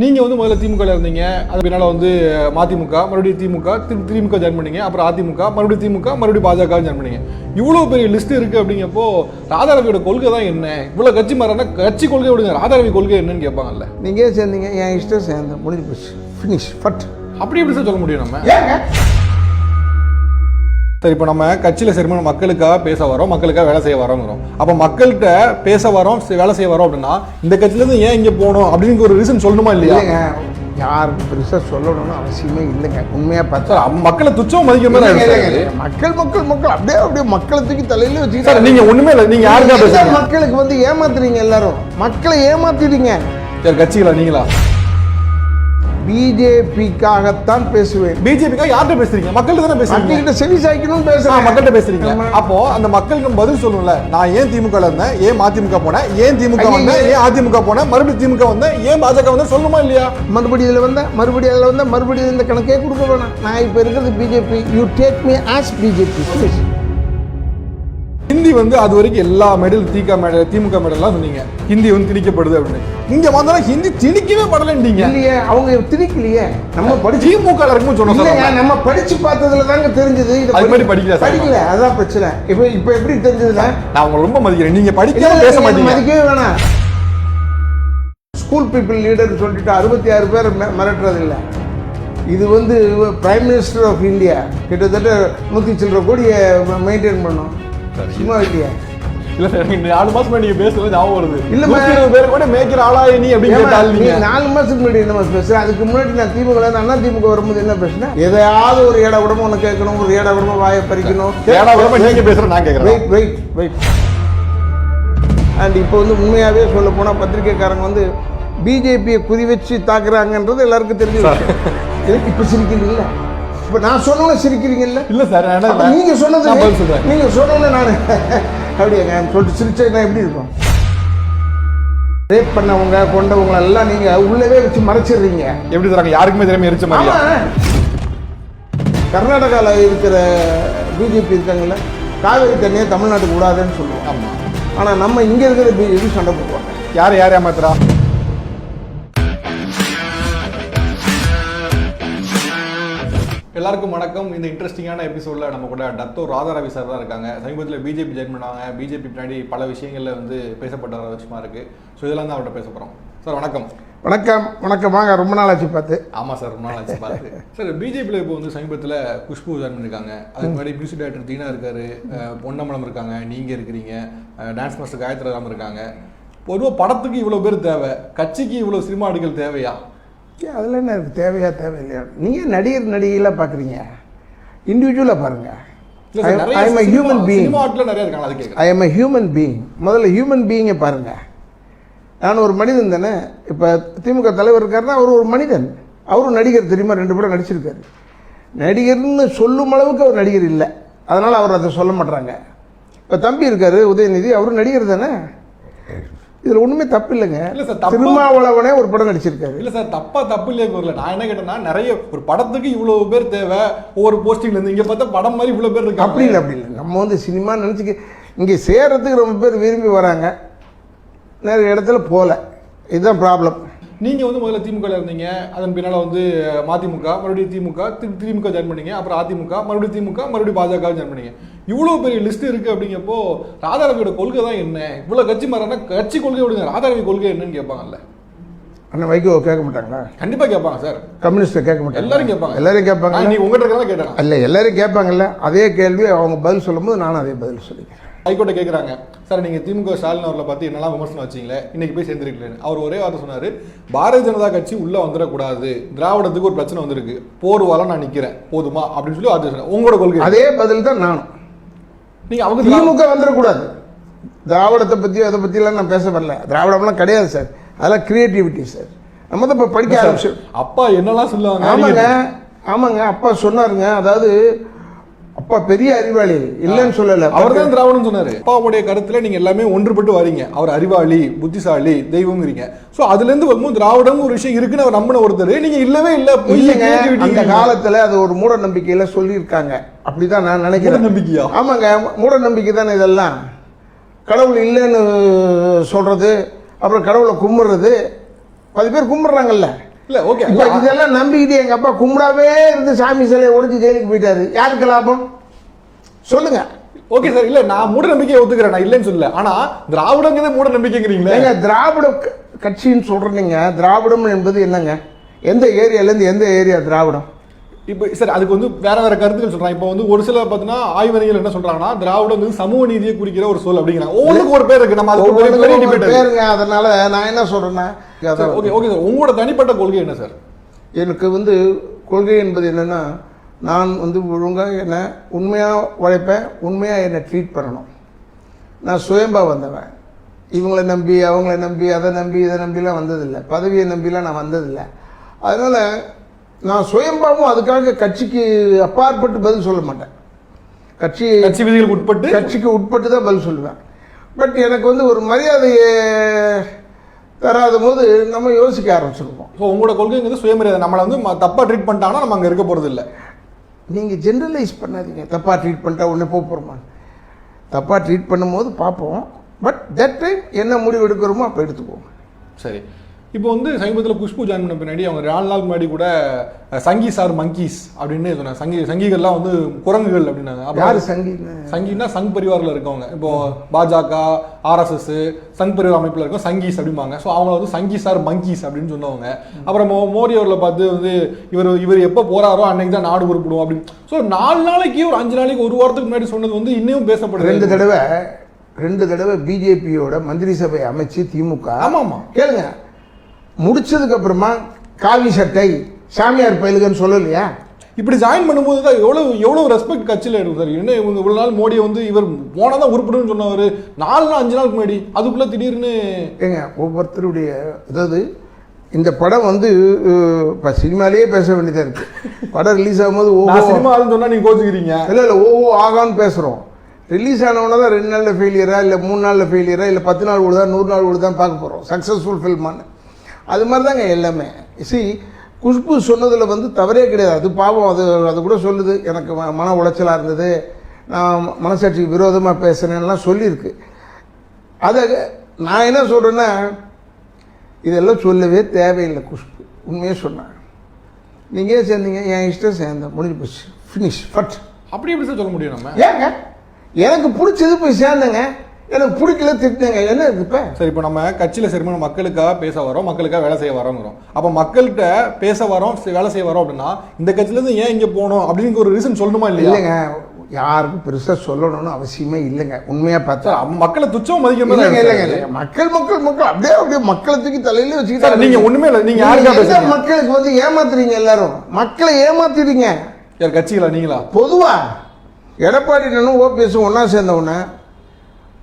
நீங்கள் வந்து முதல்ல திமுகவில் இருந்தீங்க, அது பின்னால் வந்து மதிமுக, மறுபடியும் திமுக, திமுக ஜாயின் பண்ணீங்க, அப்புறம் அதிமுக, மறுபடியும் திமுக, மறுபடியும் பாஜக ஜாயின் பண்ணீங்க. இவ்வளோ பெரிய லிஸ்ட் இருக்குது அப்படிங்கப்போ ராதாரவியோட கொள்கை தான் என்ன? இவ்வளோ கட்சி மாறினா கட்சி கொள்கை விடுங்க, ராதாரவி கொள்கை என்னன்னு கேட்பாங்கல்ல. நீங்கள் சேர்ந்தீங்க, என் இஷ்டம் சேர்ந்தேன், முடிஞ்சு போச்சு, ஃபினிஷ் ஃபட். அப்படி எப்படி சார் சொல்ல முடியும் நம்ம? சரி, இப்போ நம்ம கட்சியில் சரிமான மக்களுக்காக பேச வரோம், மக்களுக்காக வேலை செய்ய வரோங்கிறோம். அப்போ மக்கள்கிட்ட பேச வரோம், வேலை செய்ய வரோம் அப்படின்னா இந்த கட்சியிலேருந்து ஏன் இங்கே போகணும் அப்படின்னு ஒரு ரீசன் சொல்லணுமா இல்லையா? யாருக்கு பெருசாக சொல்லணும்னு அவசியமே இல்லைங்க. உண்மையாக பார்த்தா மக்களை துச்சம் மதிக்கிற மாதிரி மக்கள் மக்கள் மக்கள் அப்படியே மக்களை தூக்கி தலையில வச்சுக்கிட்டு நீங்கள் ஒன்றுமே இல்லை. நீங்கள் யாருக்கா பேசுறீங்க? மக்களுக்கு வந்து ஏமாத்துறீங்க, எல்லாரும் மக்களை ஏமாத்திடுங்க. சரி, கட்சிகளா நீங்களா? பிஜேபிக்காகத்தான் பேசுவேன். பிஜேபிக்காக யார்கிட்ட பேசுறீங்க? மக்கள்கிட்ட தானே பேசுறீங்க. மக்கள்கிட்ட செவி சாய்க்கணும்னு பேசுறேன். மக்கள்கிட்ட பேசுறீங்க. அப்போ அந்த மக்களுக்கு பதில் சொல்லணும்ல. நான் ஏன் திமுக இருந்தேன், ஏன் மதிமுக போனேன், ஏன் திமுக வந்தேன், ஏன் அதிமுக போனேன், மறுபடியும் திமுக வந்தேன், ஏன் பாஜக வந்தேன் சொல்லணுமா இல்லையா? மறுபடியும் இதில் வந்தேன், மறுபடியும் அதில் வந்தேன், மறுபடியும் இந்த கணக்கே கொடுக்க வேணாம். நான் இப்போ இருக்கிறது BJP. You take me as BJP. Hindi வந்து அது வரைக்கும் எல்லா மெடல் திமுக மெடல்லாம் சொன்னீங்க ஹிந்தி வந்து திணிக்கப்படுது அப்படின்னு. இங்க வந்தாலும் ஹிந்தி திணிக்கவே படலன்றீங்க. இல்லையே, அவங்க திணிக்கலையே. நம்ம படிச்சு திமுக இருக்குன்னு சொன்னாங்க. நம்ம படிச்சு பார்த்ததுல தாங்க தெரிஞ்சது. அது மாதிரி படிக்கல, அதான் பிரச்சனை. இப்போ எப்படி தெரிஞ்சதுன்னா, நான் உங்களை ரொம்ப மதிக்கிறேன். நீங்க படிக்க பேச மாட்டீங்க. மதிக்கவே வேணாம். ஸ்கூல் பீப்புள் லீடர் சொல்லிட்டு 66 பேர் மிரட்டுறது இல்லை. இது வந்து பிரைம் மினிஸ்டர் ஆஃப் இந்தியா கிட்டத்தட்ட 100 சில்லற கோடியை மெயின்டைன் பண்ணோம். சும்மா இல்லையா? இல்ல சார், 4 மாசம் முன்னாடி நீங்க பேசுறது ஞாபகம் வருது. இல்ல, 120 பேர் கூட மேய்க்கிற ஆளாய நீ அப்படின்னு கேட்டால் நீங்க 4 மாசத்துக்கு முன்னாடி என்ன பேசுறேன்? அதுக்கு முன்னாடி நான் திமுக அண்ணா திமுக வரும்போது என்ன பேசுனேன்? எதையாவது ஒரு ஏடா விடமா ஒன்று கேட்கணும், ஒரு ஏடா விடமா வாயை பறிக்கணும். ஏடா விடமா நீங்க பேசுற நான் கேட்கறேன். வெயிட். அண்ட் இப்போ வந்து உண்மையாவே சொல்ல போனா பத்திரிகைக்காரங்க வந்து பிஜேபியை குறி வச்சு தாக்குறாங்கன்றது எல்லாருக்கும் தெரிஞ்சு. இப்ப சிரிக்கிறீங்கல்ல, இப்போ நான் சொன்ன சிரிக்கிறீங்கல்ல? இல்ல சார், நீங்க சொன்னது நீங்க சொன்ன நான் அப்படியாங்க சொல்லிட்டு சிரிச்சா எப்படி இருக்கும்? ரேப் பண்ணவங்க கொண்டவங்க எல்லாம் நீங்க உள்ளவே வச்சு மறைச்சிடுறீங்க. எப்படி தராங்க? யாருக்குமே தெரியாம எரிச்ச மாதிரி. கர்நாடகாவில் இருக்கிற பிஜேபி இருக்காங்கல்ல, காவேரி தண்ணியை தமிழ்நாட்டுக்கு விடாதுன்னு சொல்லுவோம். ஆமா. ஆனா நம்ம இங்க இருக்கிற பிஜேபி சண்டை போடுவாங்க. யார் ஏமாத்துறா? எல்லாருக்கும் வணக்கம். இந்த இன்ட்ரெஸ்டிங்கான எபிசோட்ல நம்ம கூட டாக்டர் ராதாரவி சார் தான் இருக்காங்க. சமீபத்தில் பிஜேபி ஜாயின் பண்ணாங்க. பிஜேபி பின்னாடி பல விஷயங்கள்ல வந்து பேசப்பட்ட விஷயமா இருக்கு. ஸோ இதெல்லாம் தான் அவர்கிட்ட பேச போறோம். சார் வணக்கம். வணக்கமாக. ரொம்ப நாள் ஆச்சு பார்த்து. ஆமாம் சார், ரொம்ப நாள் ஆச்சு பார்த்து. சார், பிஜேபியில் இப்போ வந்து சமீபத்தில் குஷ்பு ஜாயின் பண்ணியிருக்காங்க. அதுக்கு முன்னாடி மியூசிக் டைரக்டர் தீனா இருக்காரு, பொன்னம்பலம் இருக்காங்க, நீங்கள் இருக்கிறீங்க, டான்ஸ் மாஸ்டர் காயத்ரி ராம் இருக்காங்க. பொதுவாக படத்துக்கு இவ்வளோ பேர் தேவை, கட்சிக்கு இவ்வளோ சினிமா ஆடுகள் தேவையா? அதில் என்ன இருக்குது? தேவையா தேவையில்லையா? நீங்கள் நடிகர் நடிகைலாம் பார்க்குறீங்க, இண்டிவிஜுவலாக பாருங்கள். I am a human being. I am a human being. முதல்ல ஹியூமன் பீயிங்கை பாருங்கள். நான் ஒரு மனிதன் தானே. இப்போ திமுக தலைவர் இருக்காருன்னா அவர் ஒரு மனிதன். அவரும் நடிகர், தெரியுமா? 2 படம் நடிச்சிருக்காரு. நடிகர்னு சொல்லும் அளவுக்கு அவர் நடிகர் இல்லை, அதனால் அவர் அதை சொல்ல மாட்டாங்க. இப்போ தம்பி இருக்காரு உதயநிதி, அவரும் நடிகர் தானே. இதில் ஒன்றுமே தப்பு இல்லைங்க. இல்லை சார், திருமாவளவனே ஒரு படம் நடிச்சிருக்காரு. இல்லை சார், தப்பு இல்லையே வரல. நான் என்ன கேட்டேன்னா, நிறைய ஒரு படத்துக்கு இவ்வளோ பேர் தேவை, ஒவ்வொரு போஸ்டிங்லேருந்து இங்கே பார்த்தா படம் மாதிரி இவ்வளோ பேர் இருக்கு. அப்படி இல்லை. நம்ம வந்து சினிமா நினச்சிக்க இங்கே சேர்றதுக்கு ரொம்ப பேர் விரும்பி வராங்க, நிறைய இடத்துல போகல. இதுதான் ப்ராப்ளம். நீங்கள் வந்து முதல்ல திமுக இருந்தீங்க, அதன் பின்னால் வந்து மதிமுக, மறுபடியும் திமுக ஜாயின் பண்ணீங்க, அப்புறம் அதிமுக, மறுபடியும் திமுக, மறுபடியும் பாஜக ஜாயின் பண்ணீங்க. இவ்வளோ பெரிய லிஸ்ட் இருக்குது அப்படிங்கப்போ ராதாரவியோட கொள்கை தான் என்ன? இவ்வளோ கட்சி மாறினா கட்சி கொள்கை விடுங்க, ராதாரவி கொள்கை என்னன்னு கேட்பாங்கல்ல. அண்ணா வைகோ கேட்க மாட்டாங்களா? கண்டிப்பாக கேட்பாங்க சார். கம்யூனிஸ்ட்டை கேட்க மாட்டாங்க. எல்லாரும் கேட்பாங்க. நீ உங்கள்கிட்ட தான் கேட்டாங்க. இல்லை, எல்லாரும் கேட்பாங்கல்ல. அதே கேள்வி அவங்க பதில் சொல்லும்போது நானும் அதே பதில் சொல்லிக்கிறேன். ஹைகோர்ட்டை கேட்குறாங்க, சார் நீங்கள் திமுக ஸ்டாலின் அவர்களை பார்த்து என்னெல்லாம் விமர்சனம் வச்சிங்களே, இன்னைக்கு போய் சேர்ந்துருக்கலன்னு. அவர் ஒரே வார்த்தை சொன்னார், பாரதிய ஜனதா கட்சி உள்ளே வந்துடக்கூடாது, திராவிடத்துக்கு ஒரு பிரச்சனை வந்திருக்கு, போர்வால நான் நிற்கிறேன், போதுமா அப்படின்னு சொல்லி வார்த்தை சொன்னார். உங்களோட கொள்கை அதே பதில் தான் நானும். நீங்கள் அவங்க திமுக வந்துடக்கூடாது, திராவிடத்தை பற்றி அதை பற்றிலாம் நான் பேச வரல. திராவிடம்லாம் கிடையாது சார், அதெல்லாம் கிரியேட்டிவிட்டி சார். நம்ம தான் இப்போ படிக்க ஆரம்பிச்சோம். அப்பா என்னெல்லாம் சொல்லுவாங்க? ஆமாங்க, அப்பா சொன்னாருங்க. அதாவது அப்பா பெரிய அறிவாளி இல்லைன்னு சொல்லல, அவர் தான் திராவிடம் சொன்னாரு. அப்பாவுடைய கருத்துல நீங்க எல்லாமே ஒன்றுபட்டு வரீங்க. அவர் அறிவாளி, புத்திசாலி, தெய்வம்ங்கிறீங்க. சோ அதுல இருந்து வரும்போது திராவிடம் ஒரு விஷயம் இருக்குன்னு அவர் நம்பின ஒருத்தர் நீங்க இல்லவே இல்லை. அந்த காலத்துல அது ஒரு மூட நம்பிக்கையில சொல்லியிருக்காங்க. அப்படிதான் நான் நினைக்கிறேன். நம்பிக்கையா? ஆமாங்க, மூட நம்பிக்கை தானே இதெல்லாம். கடவுள் இல்லைன்னு சொல்றது, அப்புறம் கடவுளை கும்பிடுறது. 10 பேர் கும்பிடுறாங்கல்ல. இல்ல ஓகே, இப்போ இதெல்லாம் நம்பிக்கிட்டு எங்க அப்பா கும்பிடாவே இருந்து சாமி சிலையை உடைச்சு ஜெயிலுக்கு போயிட்டாரு. யாருக்கு லாபம் சொல்லுங்க? ஓகே சார், இல்ல நான் மூட நம்பிக்கையை ஒத்துக்கிறேன், நான் இல்லைன்னு சொல்லல. ஆனா திராவிடங்கிறது மூட நம்பிக்கைங்கிறீங்களே. ஏங்க திராவிட கட்சின்னு சொல்றீங்க, திராவிடம் என்பது என்னங்க? எந்த ஏரியால இருந்து எந்த ஏரியா திராவிடம்? இப்போ சார் அதுக்கு வந்து வேற வேற கருத்துக்கள் சொல்றாங்க. இப்போ வந்து ஒரு சிலர் பார்த்தீங்கன்னா ஆய்வறிஞர்கள் என்ன சொல்றாங்கன்னா திராவிடம் சமூக நீதியை குறிக்கிற ஒரு சொல் அப்படிங்கிறாங்க. ஒவ்வொருக்கு ஒரு பேர் இருக்கு, நம்ம அதுக்கு பேருங்க. அதனால நான் என்ன சொல்றேன்னா, ஓகே ஓகே சார், உங்களோட தனிப்பட்ட கொள்கை என்ன சார்? எனக்கு வந்து கொள்கை என்பது என்னன்னா, நான் வந்து ஒழுங்காக என்ன உண்மையாக உழைப்பேன், உண்மையாக என்னை ட்ரீட் பண்ணணும். நான் சுயம்பா வந்தவன். இவங்களை நம்பி அவங்கள நம்பி அதை நம்பி இதை நம்பிலாம் வந்ததில்லை, பதவியை நம்பிலாம் நான் வந்ததில்லை. அதனால் நான் சுயம்பாவும் அதுக்காக கட்சிக்கு அப்பாற்பட்டு பதில் சொல்ல மாட்டேன். கட்சி விதிகளுக்கு உட்பட்டு, கட்சிக்கு உட்பட்டு தான் பதில் சொல்லுவேன். பட் எனக்கு வந்து ஒரு மரியாதையை தராத போது நம்ம யோசிக்க ஆரம்பிச்சிருக்கோம். ஸோ உங்களோட கொள்கைங்கிறது சுயமரியாதை. நம்மளை வந்து தப்பாக ட்ரீட் பண்ணிட்டாங்கன்னா நம்ம அங்கே இருக்க போகிறது இல்லை. நீங்கள் ஜென்ரலைஸ் பண்ணாதீங்க. தப்பாக ட்ரீட் பண்ணிட்டா உடனே போகிறோமா? தப்பாக ட்ரீட் பண்ணும்போது பார்ப்போம். பட் தட் டைம் என்ன முடிவு எடுக்கிறோமோ அப்போ எடுத்துக்குவோம். சரி, இப்போ வந்து சமீபத்தில் குஷ்பு ஜாயின் பண்ண பின்னாடி அவங்க 4 நாள் முன்னாடி கூட சங்கீஸ் ஆர் மங்கீஸ் அப்படின்னு சொன்னாங்க. சங்கிகள்லாம் வந்து குரங்குகள் அப்படின்னாங்க. யாரு சங்கி? சங்கின்னா சங் பரிவாரில் இருக்கவங்க. இப்போ பாஜக, ஆர்எஸ்எஸ், சங் பரிவார் அமைப்பில் இருக்கும் சங்கீஸ் அப்படிம்பாங்க. ஸோ அவங்கள வந்து சங்கீஸ் ஆர் மங்கீஸ் அப்படின்னு சொன்னவங்க. அப்புறம் மோடி அவர்களை பார்த்து வந்து இவர் எப்போ போறாரோ அன்னைக்கு தான் நாடு உருப்பிடும் அப்படின்னு. ஸோ 4 நாளைக்கு ஒரு 5 நாளைக்கு ஒரு வாரத்துக்கு முன்னாடி சொன்னது வந்து இன்னும் பேசப்படுது. 2 தடவை பிஜேபியோட மந்திரி சபை அமைச்சு திமுக. ஆமாமா கேளுங்க, முடிச்சதுக்கு அப்புறமா காவி சட்டை சாமியார் பயிலுகன்னு சொல்லலையா? இப்படி ஜாயின் பண்ணும்போது தான் எவ்வளவு ரெஸ்பெக்ட் கட்சியில் எடுக்கும் சார். என்ன இவங்க இவ்வளவு நாள் மோடியை வந்து இவர் போனதான் உருப்பிடுன்னு சொன்னவர் 4 நாள் 5 நாளுக்கு முன்னாடி அதுக்குள்ள திடீர்னு ஏங்க ஒவ்வொருத்தருடைய, அதாவது இந்த படம் வந்து இப்போ சினிமாலேயே பேச வேண்டியதாக இருக்கு. படம் ரிலீஸ் ஆகும்போது சினிமா சொன்னா நீங்க கோச்சுக்கிறீங்க. இல்லை ஆகான்னு பேசுகிறோம். ரிலீஸ் ஆனவொன்னே தான் 2 நாளில் ஃபெயிலியரா இல்லை 3 நாளில் ஃபெயிலியரா இல்லை 10 நாள் விடுதா 100 நாள் விடுதான் பார்க்க போகிறோம் சக்ஸஸ்ஃபுல் ஃபில்மான்னு. அது மாதிரி தாங்க எல்லாமே. குஷ்பு சொன்னதில் வந்து தவறே கிடையாது. அது பாவம், அது கூட சொல்லுது எனக்கு மன உளைச்சலாக இருந்தது, நான் மனசாட்சிக்கு விரோதமாக பேசுகிறேன்லாம் சொல்லியிருக்கு. அதை நான் என்ன சொல்கிறேன்னா, இதெல்லாம் சொல்லவே தேவையில்லை. குஷ்பு உண்மையாக சொன்னாங்க. நீங்கள் சேர்ந்தீங்க, என் இஷ்டம் சேர்ந்தேன், முடிஞ்சு போச்சு, ஃபினிஷ் ஃபட். அப்படி எப்படி சார் சொல்ல முடியும்? நம்ம ஏங்க எனக்கு பிடிச்சது போய் சேர்ந்தேங்க, எனக்கு பிடிக்கல திட்டினேங்க, என்ன இருக்கு இப்போ? சரி, இப்போ நம்ம கட்சியில் சரி மக்களுக்காக பேச வரோம், மக்களுக்காக வேலை செய்ய வரோங்கிறோம். அப்போ மக்கள்கிட்ட பேச வரோம், வேலை செய்ய வரோம் அப்படின்னா இந்த கட்சியிலேருந்து ஏன் இங்கே போகணும் அப்படின்னு ஒரு ரீசன் சொல்லணுமா? இல்லைங்க, யாருக்கும் பெருசாக சொல்லணும்னு அவசியமே இல்லைங்க. உண்மையாக பார்த்தா மக்களை துச்சம் மதிக்கணும். இல்லைங்க, மக்கள் அப்படியே மக்களை தூக்கி தலையில வச்சுக்கிட்டாங்க. நீங்க ஒண்ணுமே இல்லை, நீங்க யாருக்கா மக்களுக்கு வந்து ஏமாத்துறீங்க, எல்லாரும் மக்களை ஏமாத்திடுறீங்க. யார் கட்சிகளா நீங்களா? பொதுவா எடப்பாடி ஓபிஎஸ் ஒன்னா சேர்ந்த உடனே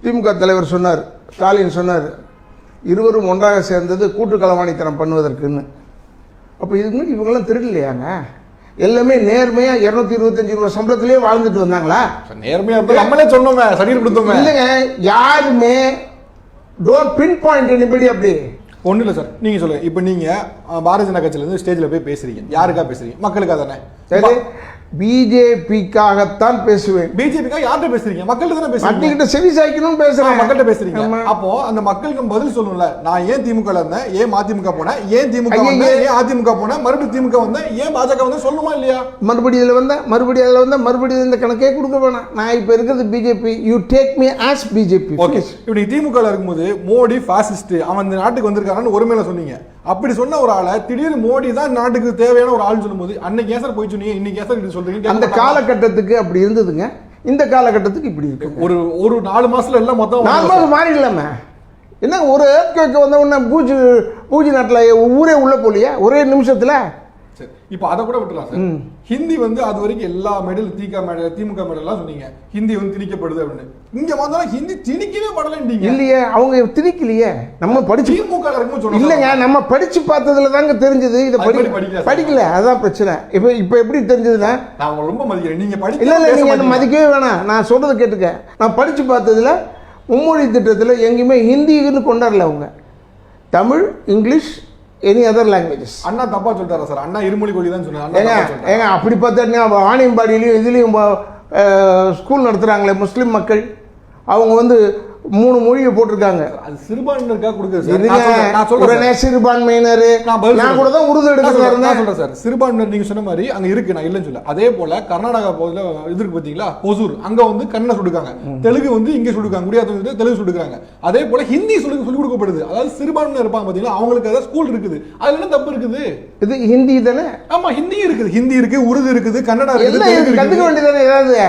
திமுக தலைவர் சொன்னார், ஸ்டாலின் சொன்னார், இருவரும் ஒன்றாக சேர்ந்தது கூட்டு களவாணித்தனம் பண்ணுவதற்குன்னு. அப்போ இதுக்கு முன்னாடி இவங்கெல்லாம் திருடலையாங்க? எல்லாமே நேர்மையா 225 ரூபாய் சம்பளத்திலேயே வாழ்ந்துட்டு வந்தாங்களா? நேர்மையா நம்மளே சொன்னோமே, சரி கொடுத்தோமே. இல்லைங்க, யாருமே டோன்ட் பின் பாயிண்ட் எனிபடி. அப்படி ஒன்றும் இல்லை சார், நீங்கள் சொல்லுங்கள். இப்போ நீங்கள் பாரதிய ஜனதா கட்சியிலேருந்து ஸ்டேஜில் போய் பேசுறீங்க, யாருக்காக பேசுறீங்க? மக்களுக்காக தானே. சரி, பிஜேபிக்காகத்தான் பேசுவேன். பிஜேபிக்காக யார்கிட்ட பேசுறீங்க? மக்கள்கிட்ட தானே பேசுறீங்க. மக்கள்கிட்ட செவி சாய்க்கணும்னு பேசுறேன். மக்கள்கிட்ட பேசுறீங்க. அப்போ அந்த மக்களுக்கு பதில் சொல்லணும்ல. நான் ஏன் திமுக இருந்தேன், ஏன் மதிமுக போனேன், ஏன் திமுக வந்தேன், ஏன் அதிமுக போனேன், மறுபடியும் திமுக வந்தேன், ஏன் பாஜக வந்து சொல்லணுமா இல்லையா? மறுபடியும் இதில் வந்தேன், மறுபடியும் அதில் வந்தேன், மறுபடியும் இந்த கணக்கே கொடுக்க வேணாம். நான் இப்போ இருக்கிறது BJP. You take me as BJP. Okay, இப்படி திமுக இருக்கும்போது மோடி பாசிஸ்ட், அவன் இந்த நாட்டுக்கு வந்திருக்கான்னு ஒருமையில சொன்னீங்க. அப்படி சொன்ன ஒரு ஆளை திடீர்னு மோடி தான் நாட்டுக்கு தேவையான ஒரு ஆள் சொல்லும்போது அன்னைக்கு ஏன் சார் போய் சொன்னீங்க, இன்னைக்கு ஏன் சார் இப்படி சொல்றீங்க? அந்த காலகட்டத்துக்கு அப்படி இருந்ததுங்க, இந்த காலகட்டத்துக்கு இப்படி இருக்கு. ஒரு 4 மாசத்துல எல்லாம் மொத்தம் 4 மாசம் மாறிடலாமே. என்ன ஒரு ஏற்க வந்த உடனே பூஜி நாட்டில் ஊரே உள்ள போலியா ஒரே நிமிஷத்துல? சரி, இப்போ அதை கூட விட்டுலாம் சார். ஹிந்தி வந்து அது வரைக்கும் எல்லா மெடல் திமுக மெடல்லாம் சொன்னீங்க, ஹிந்தி வந்து திணிக்கப்படுது அப்படின்னு. இங்க வந்தாலும் ஹிந்தி திணிக்கவே படலன்றீங்க. இல்லையே, அவங்க திணிக்கலையே. நம்ம படிச்சு திமுக இருக்கும்போது இல்லைங்க, நம்ம படிச்சு பார்த்ததுல தாங்க தெரிஞ்சது. இதை படிக்கல, அதான் பிரச்சனை. இப்போ எப்படி தெரிஞ்சதுன்னா, நான் ரொம்ப மதிக்கிறேன். நீங்க படிக்க இல்ல நீங்க மதிக்கவே வேணாம், நான் சொல்றதை கேட்டுக்க. நான் படிச்சு பார்த்ததுல மும்மொழி திட்டத்தில் எங்கேயுமே ஹிந்தின்னு கொண்டாடல. அவங்க Tamil, English, any other languages. Anna தப்பா சொல்லிட்டாரா சார்? அண்ணா இருமொழி கொள்கை தான் சொன்னாங்க. ஏங்க அப்படி பார்த்தா வாணியம்பாடியிலையும் இதுலேயும் ஸ்கூல் நடத்துகிறாங்களே முஸ்லீம் மக்கள், அவங்க வந்து 3 மொழியை போட்டிருக்காங்க. அது சிறுபான்மையினருக்காக கொடுக்குது சார். இதுங்க நான் சொல்றேன் உடனே சிறுபான்மையினர் நான் கூட தான் உருது எடுக்கிறாரு. நான் சொல்றேன் சார், சிறுபான்மையினர் நீங்க சொன்ன மாதிரி அங்க இருக்கு, நான் இல்லைன்னு சொல்ல. அதே போல கர்நாடகா பகுதியில் இது இருக்கு பாத்தீங்களா, ஒசூர், அங்க வந்து கன்னடம் சொல்லிருக்காங்க, தெலுங்கு வந்து இங்க சொல்லிருக்காங்க, குடியாத்த வந்து தெலுங்கு சொல்லிருக்காங்க. அதே போல ஹிந்தி சொல்லி கொடுக்கப்படுது. அதாவது சிறுபான்மையினர் இருப்பாங்க பாத்தீங்களா, அவங்களுக்கு ஏதாவது ஸ்கூல் இருக்குது, அதுல என்ன தப்பு இருக்குது? இது ஹிந்தி தானே? ஆமா, ஹிந்தி இருக்குது, ஹிந்தி இருக்கு, உருது இருக்குது, கன்னடா இருக்குது, கத்துக்க வேண்டியதானே ஏதாவது.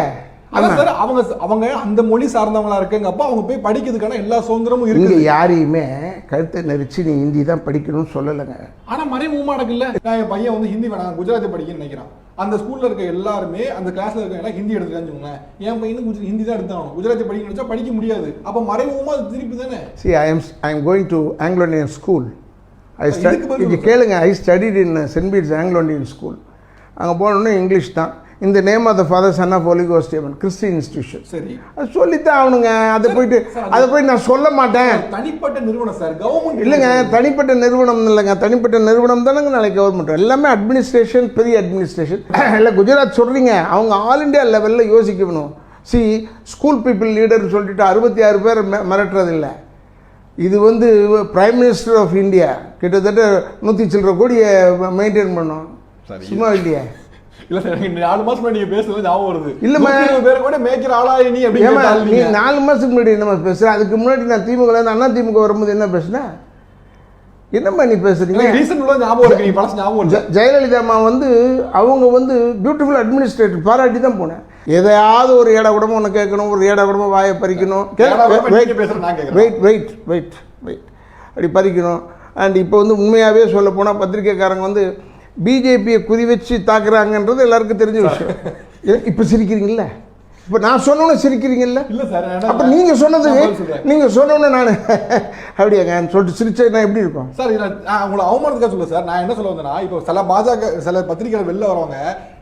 அவங்க அந்த மொழி சார்ந்தவங்களா இருக்காங்கப்ப அவங்க போய் படிக்கிறதுக்கான எல்லா சுதந்திரமும் இருக்கு. யாரையுமே கழுத்தை நெரிச்சு நீ ஹிந்தி தான் படிக்கணும்னு சொல்லலைங்க. ஆனா மறைமுகமா நடக்குல்ல. நான் என் பையன் வந்து ஹிந்தி வேணாம் குஜராத்தி படிக்கணும்னு நினைக்கிறான். அந்த ஸ்கூல்ல இருக்க எல்லாருமே அந்த கிளாஸ்ல இருக்க எல்லாம் ஹிந்தி எடுத்துக்கான்னு என் பையனும் ஹிந்தி தான் எடுத்தாகணும். குஜராத்தி படிக்க நினைச்சா படிக்க முடியாது. அப்ப மறைமுகமா அது திருப்பி தானே. See, I am going to Anglo-Indian school. இது கேளுங்க, I studied in St. Bede's Anglo-Indian school. அங்கே போனோன்னே இங்கிலீஷ் தான். இந்த name of the Father Son of Holy Ghost Christian institution. சரி, அது சொல்லித்தான் அவனுங்க. அதை போய் நான் சொல்ல மாட்டேன். தனிப்பட்ட நிறுவனம் சார், கவர்மெண்ட் இல்லைங்க. தனிப்பட்ட நிறுவனம் இல்லைங்க, தனிப்பட்ட நிறுவனம் தானேங்க நாளைக்கு கவர்மெண்ட். எல்லாமே அட்மினிஸ்ட்ரேஷன், பெரிய அட்மினிஸ்ட்ரேஷன். இல்லை குஜராத் சொல்கிறீங்க, அவங்க ஆல் இண்டியா லெவலில் யோசிக்கணும். சி ஸ்கூல் பீப்புள் லீடர்னு சொல்லிட்டு 66 பேர் மிரட்டுறது இல்லை. இது வந்து பிரைம் மினிஸ்டர் ஆஃப் இந்தியா கிட்டத்தட்ட 100 சில்லற கோடியை மெயின்டைன் பண்ணோம். சும்மா இல்லையா? இல்ல சார், 4 மாசம் நீங்க பேசுறது ஞாபகம் வருது. இல்ல பேர் கூட மேய்க்கிற ஆளா நீ அப்படியே நீ 4 மாசத்துக்கு முன்னாடி என்ன பேசுற? அதுக்கு முன்னாடி நான் திமுக அண்ணா திமுக வரும்போது என்ன பேசுனேன்? என்னம்மா நீ பேசுறீங்க? ரீசன் ஞாபகம் இருக்கு, நீ பழச ஞாபகம் இருக்கு. ஜெயலலிதா அம்மா வந்து அவங்க வந்து பியூட்டிஃபுல் அட்மினிஸ்ட்ரேட்டர் பாராட்டி தான் போனேன். எதையாவது ஒரு ஏடா கூடமா ஒன்று கேட்கணும், ஒரு ஏடா கூடமா வாயை பறிக்கணும், வெயிட் அப்படி பறிக்கணும். அண்ட் இப்போ வந்து உண்மையாகவே சொல்ல போனால் பத்திரிக்கைக்காரங்க வந்து பிஜேபியை குறி வச்சு தாக்குறாங்கன்றது எல்லாருக்கும் தெரிஞ்ச விஷயம். இப்போ சிரிக்கிறீங்கள? இப்போ நான் சொன்னோன்னு சிரிக்கிறீங்கல்ல? இல்லை சார். அப்போ நீங்கள் சொன்னோன்னு நான் அப்படியாங்க சொல்லிட்டு சிரிச்சா நான் எப்படி இருக்கும் சார்? உங்களை அவமானத்துக்காக சொல்ல சார். நான் என்ன சொல்ல வந்தேன்னா, இப்போ சில பாஜக சில பத்திரிகைகள் வெளில வரவங்க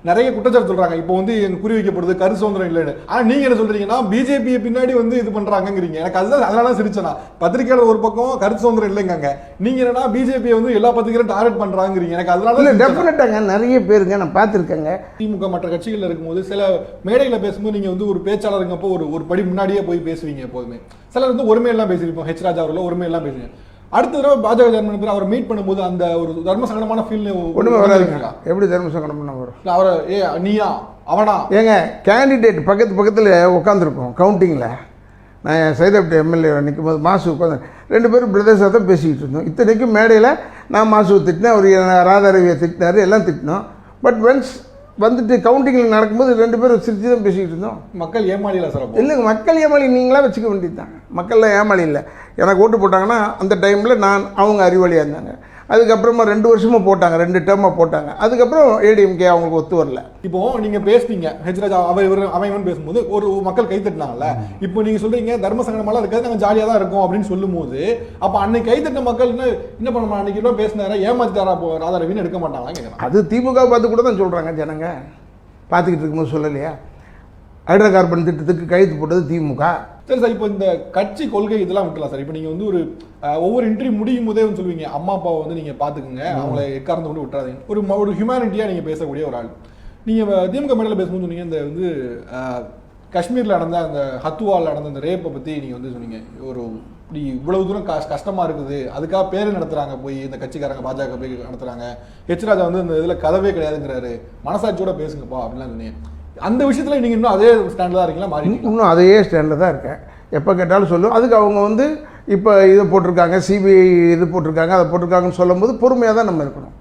நிறைய குற்றச்சாட்டு சொல்றாங்க. இப்போ வந்து குறி வைக்கப்படுது, கரு சுதந்திரம் இல்லைன்னு. ஆனா நீங்க என்ன சொல்றீங்கன்னா பிஜேபி பின்னாடி வந்து இது பண்றாங்கிறீங்க. எனக்கு அதுதான் அதனால சிரிச்சனா. பத்திரிகையாளர் ஒரு பக்கம் கரு சுதந்திரம் இல்லைங்க, நீங்க என்னன்னா பிஜேபி வந்து எல்லா பத்திரிகையும் டார்கெட் பண்றாங்கிறீங்க. எனக்கு அதனால டெஃபினட்டாங்க நிறைய பேருங்க நான் பார்த்துருக்கேங்க. திமுக மற்ற கட்சிகள் இருக்கும்போது சில மேடைகளை பேசும்போது நீங்க வந்து ஒரு பேச்சாளருங்கப்போ ஒரு படி முன்னாடியே போய் பேசுவீங்க. எப்போதுமே சிலர் வந்து ஒருமையெல்லாம் பேசியிருப்போம். ஹெச் ராஜா அவர்கள் ஒருமையெல்லாம் பேசுவீங்க. அடுத்த தடவை பாஜக ஜெர்மன் பேர் அவர் மீட் பண்ணும்போது அந்த ஒரு தர்ம சங்கடமான ஃபீல் ஒன்றுமே வராதுங்க. எப்படி தர்ம சங்கடம் வரும்? அவரை நீயா அவனா ஏங்க கேண்டிடேட் பக்கத்தில் உட்காந்துருக்கோம் கவுண்டிங்கில். நான் சைதாப்பேட்டை எம்எல்ஏ நிற்கும் போது மாசு உட்காந்து 2 பேரும் பிரதேசமாக தான் பேசிக்கிட்டு இருந்தோம். இத்தனைக்கும் மேடையில் நான் மாசுவை திட்டினேன், அவர் ராதாரவியை திட்டினார், எல்லாம் திட்டினோம். பட் ஒன்ஸ் வந்துட்டு கவுண்டிங்கில் நடக்கும்போது 2 பேரும் சிரிச்சு தான் பேசிக்கிட்டு இருந்தோம். மக்கள் ஏமாளியில் சார்? இல்லைங்க, மக்கள் ஏமாளி நீங்களாம் வச்சுக்க வேண்டியது தான். மக்கள்லாம் ஏமாளி இல்லை. எனக்கு ஓட்டு போட்டாங்கன்னா அந்த டைமில் அவங்க அறிவாளியாக இருந்தாங்க. அதுக்கப்புறமா 2 வருஷமா போட்டாங்க, 2 டேர்மாக போட்டாங்க. அதுக்கப்புறம் ஏடிஎம்கே அவங்களுக்கு ஒத்து வரல. இப்போ நீங்க பேசுனீங்க ஹெச் ராஜா அவன் பேசும்போது ஒரு மக்கள் கை தட்டினாங்கல்ல. இப்போ நீங்க சொல்றீங்க தர்ம சங்கடமெல்லாம் இருக்காது, நாங்கள் ஜாலியாக தான் இருக்கோம் அப்படின்னு சொல்லும் போது, அப்போ அன்னைக்கு கை தட்டின மக்கள் என்ன பண்ண அன்னைக்கு பேசினாரா ஏமாத்திட்டாரா ராதாரவின்னு எடுக்க மாட்டாங்களா? அது திமுக பார்த்து கூட தான் சொல்றாங்க ஜனங்க. பார்த்துக்கிட்டு இருக்கும்போது சொல்லலையா? ஹைட்ரோ கார்பன் திட்டத்துக்கு கைது போட்டது திமுக. சரி சார், இப்போ இந்த கட்சி கொள்கை இதெல்லாம் விட்டுலாம் சார். இப்போ நீங்கள் வந்து ஒவ்வொரு இன்டர்வியூ முடியும் போதே வந்து சொல்லுவீங்க அம்மா அப்பாவை வந்து நீங்கள் பார்த்துக்குங்க, அவங்கள எக்காரந்து கொண்டு விட்டுறாதீங்க. ஒரு ஹியூமனிட்டியாக நீங்கள் பேசக்கூடிய ஒரு ஆள். நீங்கள் திமுக மேடையில் பேசும்போது சொன்னீங்க இந்த வந்து காஷ்மீரில் நடந்த அந்த ஹத்துவால் நடந்த அந்த ரேப்பை பற்றி நீங்கள் வந்து சொன்னீங்க. இப்படி இவ்வளவு தூரம் கஷ்டமாக இருக்குது, அதுக்காக பேர் நடத்துகிறாங்க, போய் இந்த கட்சிக்காரங்க பாஜக போய் நடத்துகிறாங்க. ஹெச் ராஜா வந்து இந்த இதில் கதவே கிடையாதுங்கிறாரு, மனசாட்சியோட பேசுங்கப்பா அப்படின்லாம் சொன்னீங்க. அந்த விஷயத்தில் நீங்கள் இன்னும் அதே ஸ்டாண்டில் தான் இருக்கீங்களா? மாறி இன்னும் அதே ஸ்டாண்டில் தான் இருக்கேன். எப்போ கேட்டாலும் சொல்லுவோம். அதுக்கு அவங்க வந்து இப்போ இதை போட்டிருக்காங்க, சிபிஐ இது போட்டிருக்காங்க, அதை போட்டிருக்காங்கன்னு சொல்லும் போது பொறுமையாக தான் நம்ம இருக்கணும்.